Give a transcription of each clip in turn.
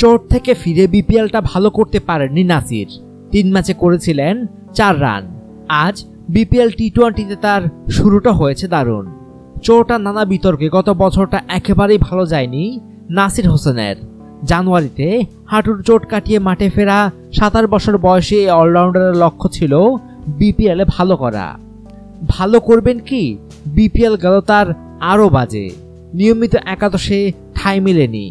চোট থেকে ফিরে বিপিএলটা ভালো করতে পারেননি নাসির। 3 ম্যাচে করেছিলেন 4 রান। আজ বিপিএল টি-20তে তার শুরুটা হয়েছে দারুণ। চোট আর নানা বিতর্কে গত বছরটা একেবারেই ভালো যায়নি নাসির হোসেনের। জানুয়ারিতে হাঁটুর চোট কাটিয়ে মাঠে ফেরা 27 বছর বয়সী এই অলরাউন্ডারের লক্ষ্য ছিল বিপিএলে ভালো করা। ভালো করবেন কি, বিপিএল গেল তার আরও বাজে। নিয়মিত একাদশে ঠাঁই মেলেনি।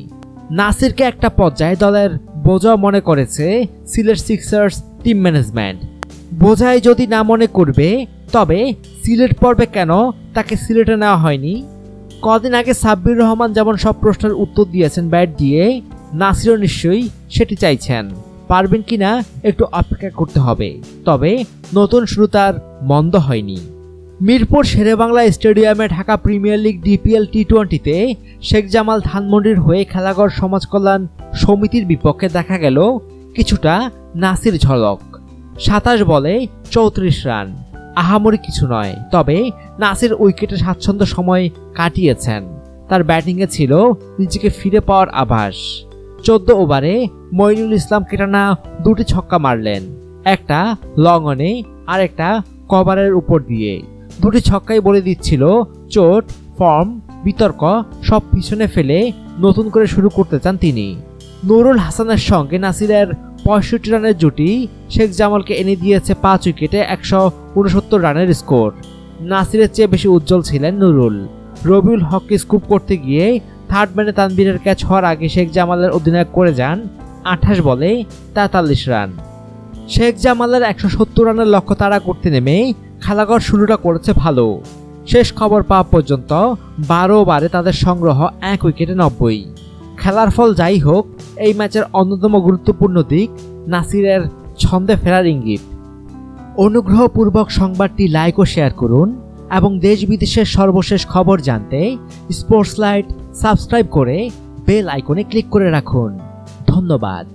নাসিরকে একটা পর্যায়ে দলের বোঝা মনে করেছে সিলেট সিক্সার্স টিম ম্যানেজমেন্ট। বোঝাই যদি না মনে করবে, তবে সিলেট পর্বে কেন তাকে সিলেটে নেওয়া হয়নি? কদিন আগে সাব্বির রহমান যেমন সব প্রশ্নের উত্তর দিয়েছেন ব্যাট দিয়ে, নাসিরও নিশ্চয়ই সেটি চাইছেন। পারবেন কিনা একটু অপেক্ষা করতে হবে। তবে নতুন শুরু তার মন্দ হয়নি। মিরপুর শেরেবাংলা স্টেডিয়ামে ঢাকা প্রিমিয়ার লিগ ডিপিএল টি-20তে শেখ জামাল ধানমন্ডির হয়ে খেলাঘর সমাজ কল্যাণ সমিতির বিপক্ষে দেখা গেল কিছুটা নাসির ঝলক। 27 বলে 34 রান, আহামরি কিছু নয়। তবে নাসির উইকেটে স্বাচ্ছন্দ্য সময় কাটিয়েছেন। তার ব্যাটিংয়ে ছিল নিজেকে ফিরে পাওয়ার আভাস। 14 ওভারে মঈনুল ইসলাম টানা 2টি ছক্কা মারলেন, একটা লং অনে আর একটা কভারের উপর দিয়ে। 2টি ছক্কাই বলে দিচ্ছিল চোট, ফর্ম, বিতর্ক সব পিছনে ফেলে নতুন করে শুরু করতে চান তিনি। নুরুল হাসানের সঙ্গে নাসিরের 65 রানের জুটি শেখ জামালকে এনে দিয়েছে 5 উইকেটে 169 রানের স্কোর। নাসিরের চেয়ে বেশি উজ্জ্বল ছিলেন নুরুল। রবিউল হককে স্কুপ করতে গিয়ে থার্ড ম্যানে তানভীরের ক্যাচ হওয়ার আগে শেখ জামালের অধিনায়ক করে যান 28 বলে 43 রান। শেখ জামালের 170 রানের লক্ষ্য তাড়া করতে নেমে খেলাঘর শুরুটা করেছে ভালো। শেষ খবর পাওয়া পর্যন্ত 12 ওভারে তাদের সংগ্রহ 1 উইকেটে 90। খেলার ফল যাই হোক, এই ম্যাচের অন্যতম গুরুত্বপূর্ণ দিক নাসিরের ছন্দে ফেরার ইঙ্গিত। অনুগ্রহপূর্বক সংবাদটি লাইক ও শেয়ার করুন এবং দেশ বিদেশের সর্বশেষ খবর জানতে স্পোর্টস লাইট সাবস্ক্রাইব করে বেল আইকনে ক্লিক করে রাখুন। ধন্যবাদ।